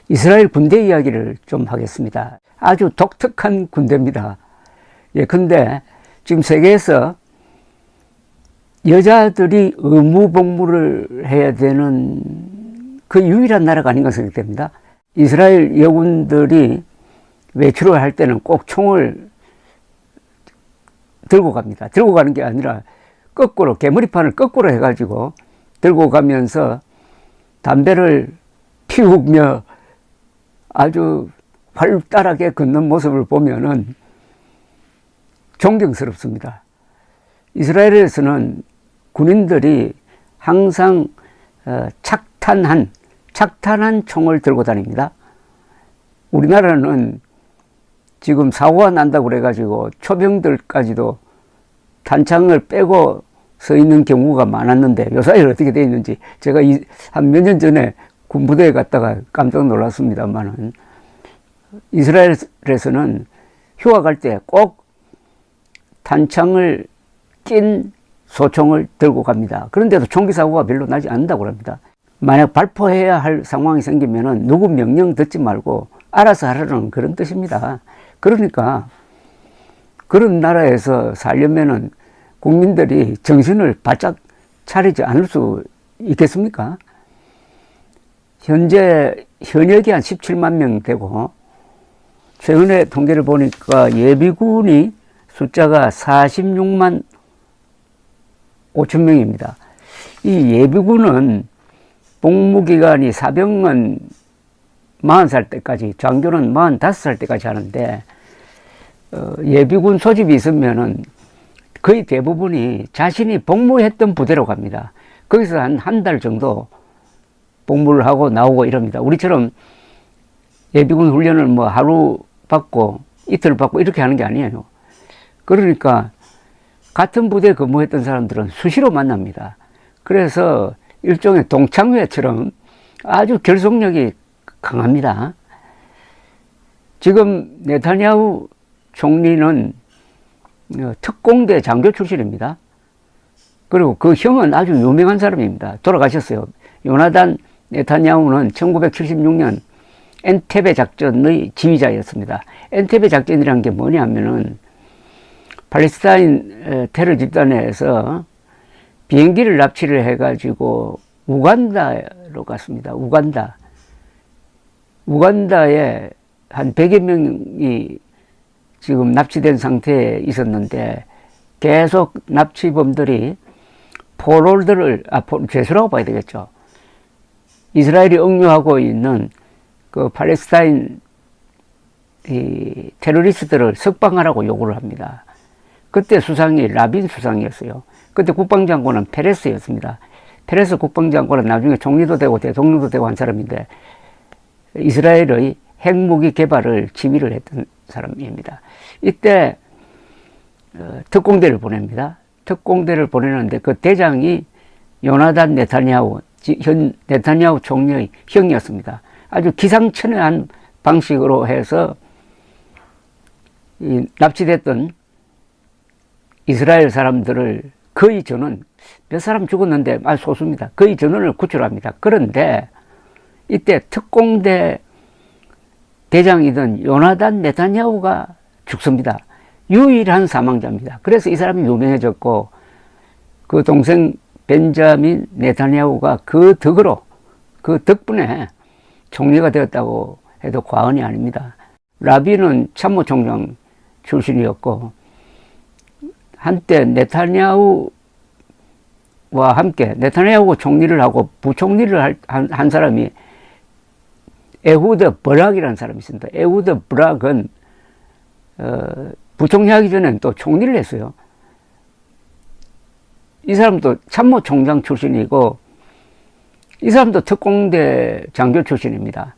이스라엘 군대 이야기를 좀 하겠습니다. 아주 독특한 군대입니다. 예, 근데 지금 세계에서 여자들이 의무 복무를 해야 되는 그 유일한 나라가 아닌가 생각됩니다. 이스라엘 여군들이 외출을 할 때는 꼭 총을 들고 갑니다. 들고 가는 게 아니라 거꾸로, 개머리판을 거꾸로 해가지고 들고 가면서 담배를 피우며 아주 활달하게 걷는 모습을 보면은 존경스럽습니다. 이스라엘에서는 군인들이 항상 착탄한 총을 들고 다닙니다. 우리나라는 지금 사고가 난다고 그래가지고 초병들까지도 탄창을 빼고 서 있는 경우가 많았는데 요사이 어떻게 되어 있는지 제가 한 몇 년 전에 군부대에 갔다가 깜짝 놀랐습니다만은, 이스라엘에서는 휴가 갈 때 꼭 탄창을 낀 소총을 들고 갑니다. 그런데도 총기 사고가 별로 나지 않는다고 합니다. 만약 발포해야 할 상황이 생기면은 누구 명령 듣지 말고 알아서 하라는 그런 뜻입니다. 그러니까 그런 나라에서 살려면은 국민들이 정신을 바짝 차리지 않을 수 있겠습니까? 현재 현역이 한 17만 명 되고, 최근에 통계를 보니까 예비군이 숫자가 46만 5천 명입니다. 이 예비군은 복무기간이 사병은 40살 때까지, 장교는 45살 때까지 하는데, 예비군 소집이 있으면은 거의 대부분이 자신이 복무했던 부대로 갑니다. 거기서 한 달 정도 복무를 하고 나오고 이럽니다. 우리처럼 예비군 훈련을 뭐 하루 받고 이틀 받고 이렇게 하는 게 아니에요. 그러니까 같은 부대에 근무했던 사람들은 수시로 만납니다. 그래서 일종의 동창회처럼 아주 결속력이 강합니다. 지금 네타냐후 총리는 특공대 장교 출신입니다. 그리고 그 형은 아주 유명한 사람입니다. 돌아가셨어요. 요나단 네타냐후는 1976년 엔테베 작전의 지휘자였습니다. 엔테베 작전이라는 게 뭐냐면은 팔레스타인 테러 집단에서 비행기를 납치를 해가지고 우간다로 갔습니다. 우간다에 한 100여 명이 지금 납치된 상태에 있었는데, 계속 납치범들이 죄수라고 봐야 되겠죠. 이스라엘이 억류하고 있는 그 팔레스타인 테러리스트들을 석방하라고 요구를 합니다. 그때 수상이 라빈 수상이었어요. 그때 국방장관은 페레스였습니다. 페레스 국방장관은 나중에 총리도 되고 대통령도 되고 한 사람인데, 이스라엘의 핵무기 개발을 지휘를 했던 사람입니다. 이때 특공대를 보냅니다. 특공대를 보내는데 그 대장이 요나단 네타냐후, 네타냐후 총리의 형이었습니다. 아주 기상천외한 방식으로 해서 납치됐던 이스라엘 사람들을 거의 전원, 몇 사람 죽었는데 소수입니다. 거의 전원을 구출합니다. 그런데 이때 특공대 대장이던 요나단 네타냐후가 죽습니다. 유일한 사망자입니다. 그래서 이 사람이 유명해졌고, 그 동생 벤자민 네타냐후가 그 덕분에 총리가 되었다고 해도 과언이 아닙니다. 라빈은 참모총장 출신이었고, 한때 네타냐후와 함께 네타냐후 총리를 하고 부총리를 한 사람이 에후드 브락이라는 사람이 있습니다. 에후드 브락은 부총리 하기 전에는 또 총리를 했어요. 이 사람도 참모총장 출신이고, 이 사람도 특공대 장교 출신입니다.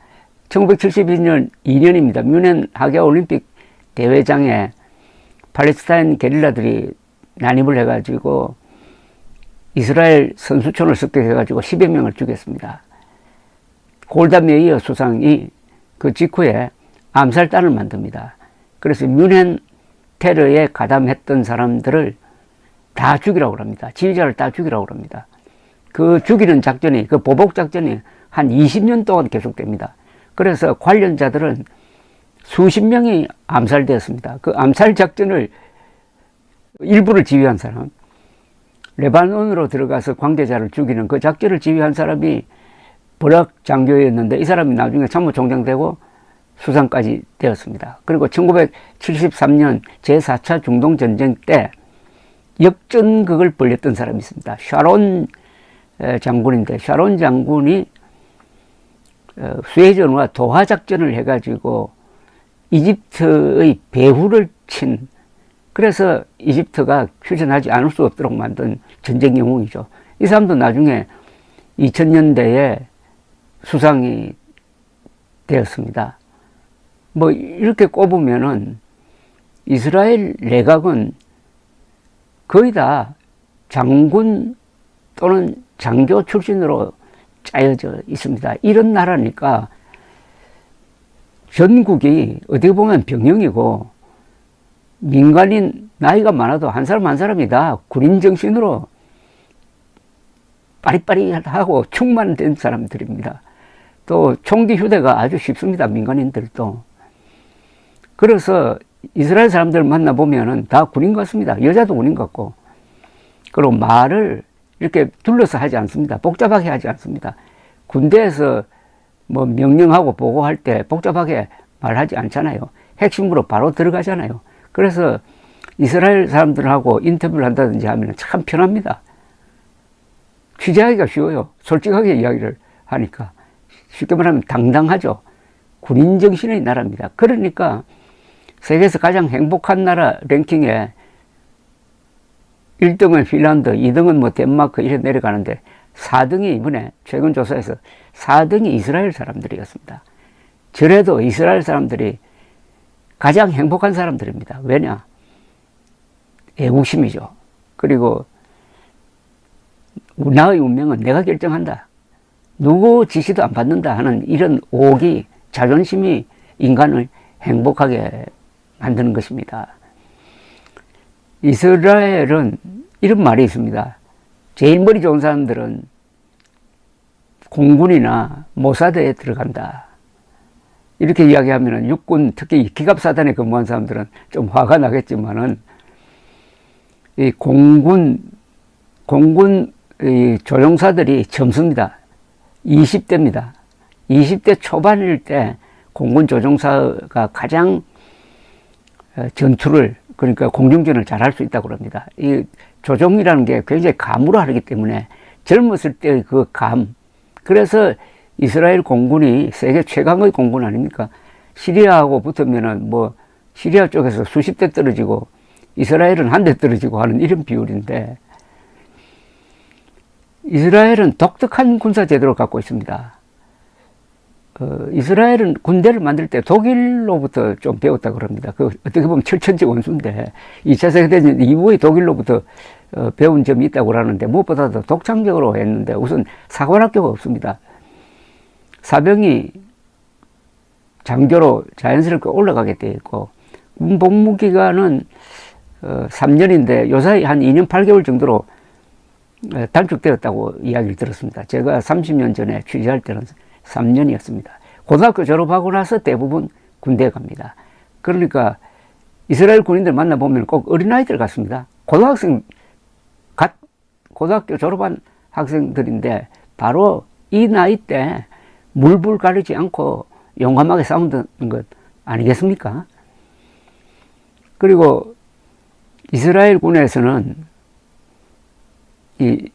1972년 2년입니다. 뮌헨 하계올림픽 대회장에 팔레스타인 게릴라들이 난입을 해가지고 이스라엘 선수촌을 습격해가지고 10여 명을 죽였습니다. 골다 메이어 수상이 그 직후에 암살단을 만듭니다. 그래서 뮌헨 테러에 가담했던 사람들을 다 죽이라고 합니다. 지휘자를 다 죽이라고 합니다. 그 죽이는 작전이, 그 보복 작전이 한 20년 동안 계속됩니다. 그래서 관련자들은 수십 명이 암살되었습니다. 그 암살 작전을 일부를 지휘한 사람, 레바논으로 들어가서 관계자를 죽이는 그 작전을 지휘한 사람이 버락 장교였는데 이 사람이 나중에 참모총장 되고 수상까지 되었습니다. 그리고 1973년 제4차 중동전쟁 때 역전극을 벌였던 사람이 있습니다. 샤론 장군인데, 샤론 장군이 수에즈운河와 도하 작전을 해가지고 이집트의 배후를 친, 그래서 이집트가 휴전하지 않을 수 없도록 만든 전쟁 영웅이죠. 이 사람도 나중에 2000년대에 수상이 되었습니다. 뭐 이렇게 꼽으면은 이스라엘 내각은 거의 다 장군 또는 장교 출신으로 짜여져 있습니다. 이런 나라니까 전국이 어떻게 보면 병영이고, 민간인 나이가 많아도 한 사람 한 사람이 다 군인 정신으로 빠릿빠릿하고 충만된 사람들입니다. 또 총기 휴대가 아주 쉽습니다. 민간인들도. 그래서 이스라엘 사람들 만나보면은 다 군인 같습니다. 여자도 군인 같고. 그리고 말을 이렇게 둘러서 하지 않습니다. 복잡하게 하지 않습니다. 군대에서 뭐 명령하고 보고할 때 복잡하게 말하지 않잖아요. 핵심으로 바로 들어가잖아요. 그래서 이스라엘 사람들하고 인터뷰를 한다든지 하면 참 편합니다. 취재하기가 쉬워요. 솔직하게 이야기를 하니까. 쉽게 말하면 당당하죠. 군인 정신의 나라입니다. 그러니까 세계에서 가장 행복한 나라 랭킹에 1등은 핀란드, 2등은 뭐 덴마크 이렇게 내려가는데 4등이 이번에 최근 조사에서 4등이 이스라엘 사람들이었습니다. 저래도 이스라엘 사람들이 가장 행복한 사람들입니다. 왜냐? 애국심이죠. 그리고 나의 운명은 내가 결정한다. 누구 지시도 안 받는다 하는 이런 오기, 자존심이 인간을 행복하게 만드는 것입니다. 이스라엘은 이런 말이 있습니다. 제일 머리 좋은 사람들은 공군이나 모사드에 들어간다. 이렇게 이야기하면 육군, 특히 기갑사단에 근무한 사람들은 좀 화가 나겠지만은, 이 공군 이 조종사들이 젊습니다. 20대입니다. 20대 초반일 때 공군 조종사가 가장 전투를, 그러니까 공중전을 잘할 수 있다고 합니다. 이 조종이라는 게 굉장히 감으로 하기 때문에 젊었을 때의 그 감, 그래서 이스라엘 공군이 세계 최강의 공군 아닙니까? 시리아하고 붙으면은 뭐 시리아 쪽에서 수십 대 떨어지고 이스라엘은 한 대 떨어지고 하는 이런 비율인데, 이스라엘은 독특한 군사 제도를 갖고 있습니다. 이스라엘은 군대를 만들 때 독일로부터 좀 배웠다 그럽니다. 그 어떻게 보면 철천지 원수인데 2차 세계대전 이후에 독일로부터 배운 점이 있다고 하는데, 무엇보다도 독창적으로 했는데 우선 사관학교가 없습니다. 사병이 장교로 자연스럽게 올라가게 되어 있고, 복무 기간은 3년인데 요사이 한 2년 8개월 정도로 단축되었다고 이야기를 들었습니다. 제가 30년 전에 취재할 때는 3년이었습니다. 고등학교 졸업하고 나서 대부분 군대에 갑니다. 그러니까 이스라엘 군인들 만나보면 꼭 어린아이들 같습니다. 고등학교 졸업한 학생들인데 바로 이 나이 때 물불 가리지 않고 용감하게 싸우는 것 아니겠습니까? 그리고 이스라엘 군에서는 이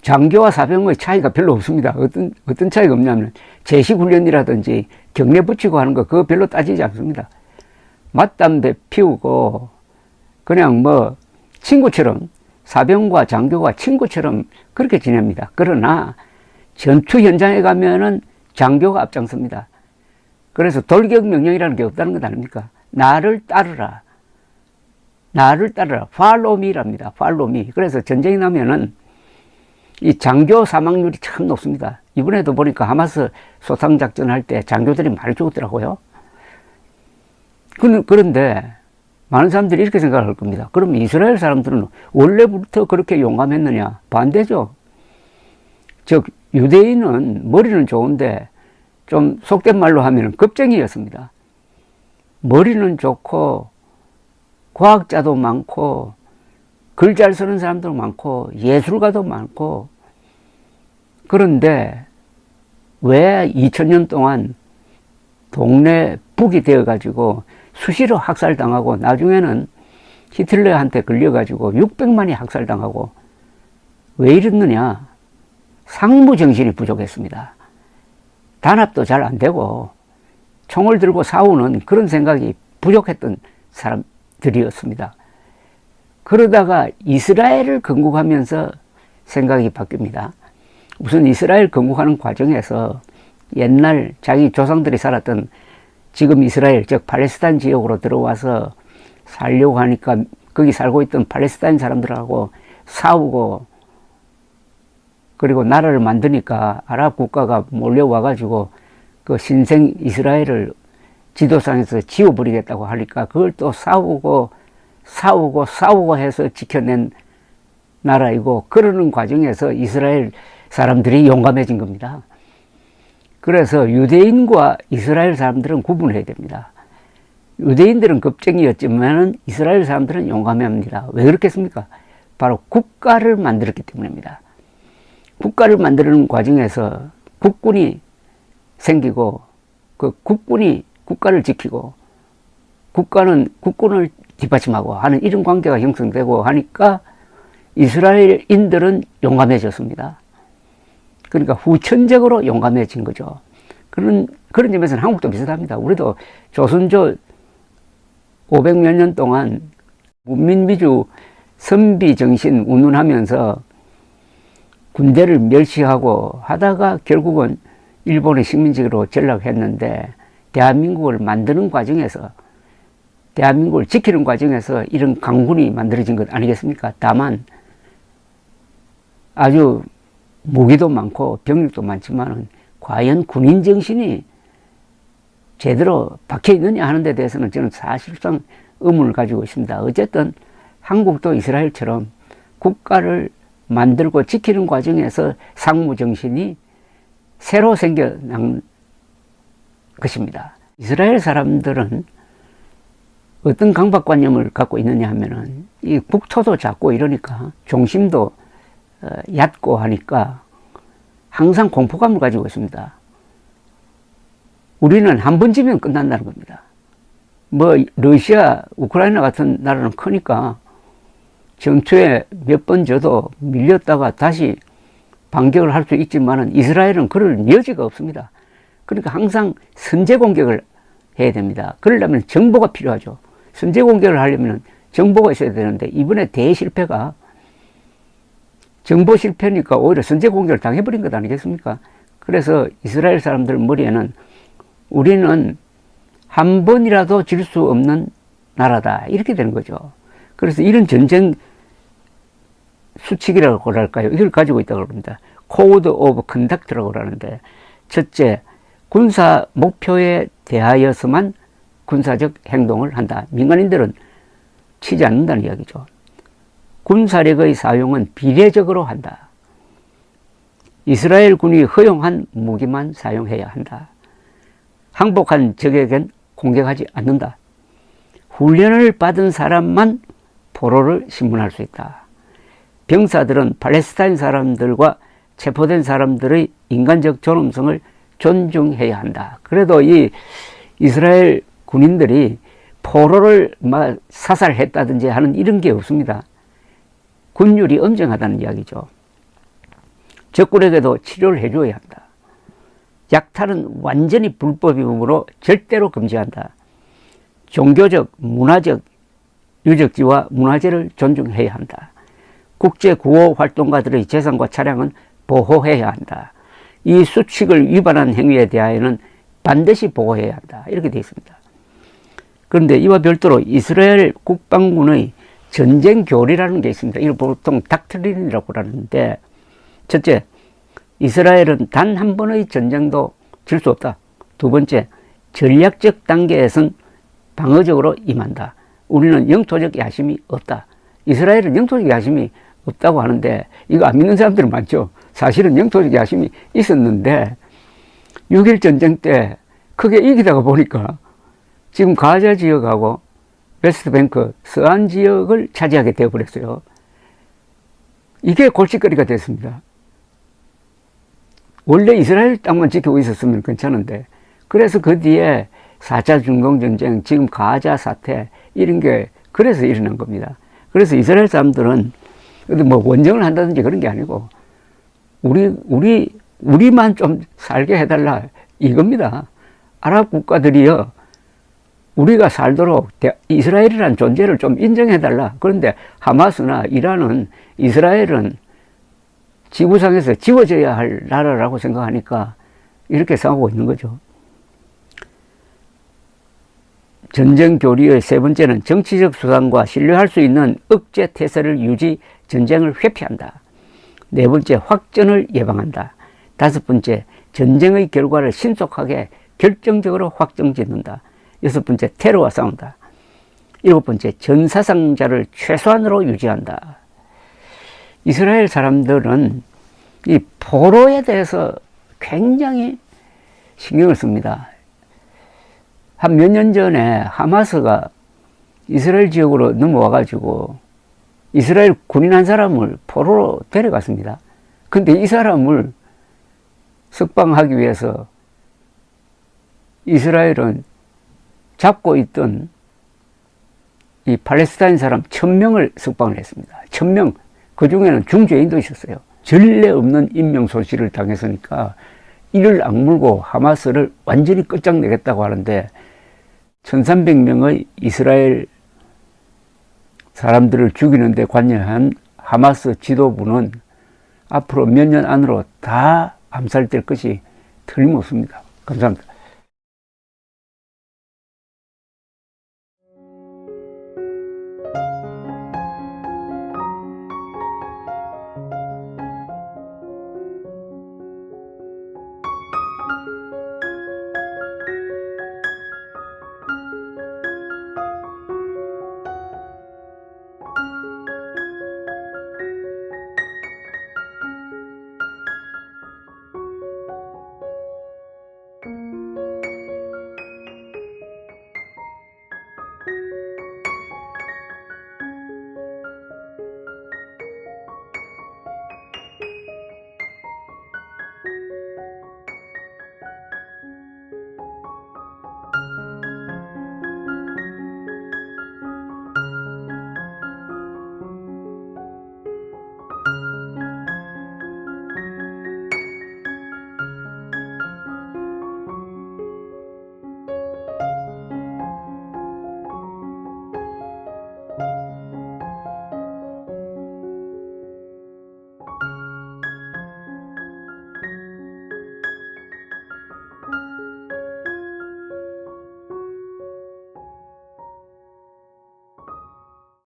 장교와 사병의 차이가 별로 없습니다. 어떤 차이가 없냐면 제식훈련이라든지 경례 붙이고 하는 거 그거 별로 따지지 않습니다. 맞담배 피우고 그냥 뭐 친구처럼, 사병과 장교가 친구처럼 그렇게 지냅니다. 그러나 전투 현장에 가면은 장교가 앞장섭니다. 그래서 돌격 명령이라는 게 없다는 것 아닙니까? 나를 따르라. 나를 따르라. Follow me랍니다. Follow me. 그래서 전쟁이 나면은 이 장교 사망률이 참 높습니다. 이번에도 보니까 하마스 소탕작전 할 때 장교들이 많이 죽었더라고요. 그런데 많은 사람들이 이렇게 생각할 겁니다. 그럼 이스라엘 사람들은 원래부터 그렇게 용감했느냐? 반대죠. 즉 유대인은 머리는 좋은데 좀 속된 말로 하면 겁쟁이였습니다. 머리는 좋고 과학자도 많고 글 잘 쓰는 사람도 많고 예술가도 많고, 그런데 왜 2000년 동안 동네 북이 되어가지고 수시로 학살당하고 나중에는 히틀러한테 걸려가지고 600만이 학살당하고, 왜 이랬느냐? 상무정신이 부족했습니다. 단합도 잘 안 되고 총을 들고 싸우는 그런 생각이 부족했던 사람들이었습니다. 그러다가 이스라엘을 건국하면서 생각이 바뀝니다. 우선 이스라엘 건국하는 과정에서 옛날 자기 조상들이 살았던 지금 이스라엘, 즉 팔레스타인 지역으로 들어와서 살려고 하니까 거기 살고 있던 팔레스타인 사람들하고 싸우고, 그리고 나라를 만드니까 아랍 국가가 몰려와가지고 그 신생 이스라엘을 지도상에서 지워버리겠다고 하니까 그걸 또 싸우고 해서 지켜낸 나라이고, 그러는 과정에서 이스라엘 사람들이 용감해진 겁니다. 그래서 유대인과 이스라엘 사람들은 구분해야 됩니다. 유대인들은 겁쟁이였지만 이스라엘 사람들은 용감해야 합니다. 왜 그렇겠습니까? 바로 국가를 만들었기 때문입니다. 국가를 만드는 과정에서 국군이 생기고, 그 국군이 국가를 지키고 국가는 국군을 뒷받침하고 하는 이런 관계가 형성되고 하니까 이스라엘인들은 용감해졌습니다. 그러니까 후천적으로 용감해진 거죠. 그런 점에서는 한국도 비슷합니다. 우리도 조선조 500몇 년 동안 문민미주 선비 정신 운운하면서 군대를 멸시하고 하다가 결국은 일본의 식민지로 전락했는데, 대한민국을 만드는 과정에서, 대한민국을 지키는 과정에서 이런 강군이 만들어진 것 아니겠습니까? 다만 아주 무기도 많고 병력도 많지만 과연 군인 정신이 제대로 박혀 있느냐 하는 데 대해서는 저는 사실상 의문을 가지고 있습니다. 어쨌든 한국도 이스라엘처럼 국가를 만들고 지키는 과정에서 상무 정신이 새로 생겨난 것입니다. 이스라엘 사람들은 어떤 강박관념을 갖고 있느냐 하면은, 이 국토도 작고 이러니까 중심도 얕고 하니까 항상 공포감을 가지고 있습니다. 우리는 한 번 지면 끝난다는 겁니다. 뭐 러시아, 우크라이나 같은 나라는 크니까 전투에 몇 번 져도 밀렸다가 다시 반격을 할 수 있지만은 이스라엘은 그럴 여지가 없습니다. 그러니까 항상 선제 공격을 해야 됩니다. 그러려면 정보가 필요하죠. 선제 공격을 하려면 정보가 있어야 되는데, 이번에 대실패가 정보 실패니까 오히려 선제 공격을 당해버린 것 아니겠습니까? 그래서 이스라엘 사람들 머리에는 우리는 한 번이라도 질 수 없는 나라다, 이렇게 되는 거죠. 그래서 이런 전쟁 수칙이라고 할까요? 이걸 가지고 있다고 합니다. 코드 오브 컨덕트라고 하는데, 첫째, 군사 목표에 대하여서만 군사적 행동을 한다. 민간인들은 치지 않는다는 이야기죠. 군사력의 사용은 비례적으로 한다. 이스라엘 군이 허용한 무기만 사용해야 한다. 항복한 적에겐 공격하지 않는다. 훈련을 받은 사람만 포로를 신문할 수 있다. 병사들은 팔레스타인 사람들과 체포된 사람들의 인간적 존엄성을 존중해야 한다. 그래도 이 이스라엘 군인들이 포로를 막 사살했다든지 하는 이런 게 없습니다. 군율이 엄정하다는 이야기죠. 적군에게도 치료를 해줘야 한다. 약탈은 완전히 불법이므로 절대로 금지한다. 종교적, 문화적 유적지와 문화재를 존중해야 한다. 국제 구호 활동가들의 재산과 차량은 보호해야 한다. 이 수칙을 위반한 행위에 대하여는 반드시 보호해야 한다. 이렇게 되어 있습니다. 그런데 이와 별도로 이스라엘 국방군의 전쟁 교리라는 게 있습니다. 이걸 보통 닥트린이라고 하는데, 첫째, 이스라엘은 단 한 번의 전쟁도 질 수 없다. 두 번째, 전략적 단계에선 방어적으로 임한다. 우리는 영토적 야심이 없다. 이스라엘은 영토적 야심이 없다고 하는데 이거 안 믿는 사람들은 많죠. 사실은 영토적 야심이 있었는데 6.1 전쟁 때 크게 이기다가 보니까 지금 가자 지역하고 웨스트뱅크, 서안 지역을 차지하게 되어버렸어요. 이게 골칫거리가 됐습니다. 원래 이스라엘 땅만 지키고 있었으면 괜찮은데, 그래서 그 뒤에 4차 중동전쟁, 지금 가자 사태, 이런 게 그래서 일어난 겁니다. 그래서 이스라엘 사람들은 뭐 원정을 한다든지 그런 게 아니고, 우리만 좀 살게 해달라, 이겁니다. 아랍 국가들이요, 우리가 살도록 이스라엘이라는 존재를 좀 인정해달라. 그런데 하마스나 이란은 이스라엘은 지구상에서 지워져야 할 나라라고 생각하니까 이렇게 싸우고 있는 거죠. 전쟁 교리의 세 번째는 정치적 수단과 신뢰할 수 있는 억제 태세를 유지, 전쟁을 회피한다. 네 번째, 확전을 예방한다. 다섯 번째, 전쟁의 결과를 신속하게 결정적으로 확정짓는다. 여섯 번째, 테러와 싸운다. 일곱 번째, 전 사상자를 최소한으로 유지한다. 이스라엘 사람들은 이 포로에 대해서 굉장히 신경을 씁니다. 한 몇 년 전에 하마스가 이스라엘 지역으로 넘어와가지고 이스라엘 군인 한 사람을 포로로 데려갔습니다. 근데 이 사람을 석방하기 위해서 이스라엘은 잡고 있던 이 팔레스타인 사람 1000명을 석방을 했습니다. 1000명. 그 중에는 중죄인도 있었어요. 전례 없는 인명소실을 당했으니까 이를 악물고 하마스를 완전히 끝장내겠다고 하는데 1300명의 이스라엘 사람들을 죽이는 데 관여한 하마스 지도부는 앞으로 몇 년 안으로 다 암살될 것이 틀림없습니다. 감사합니다.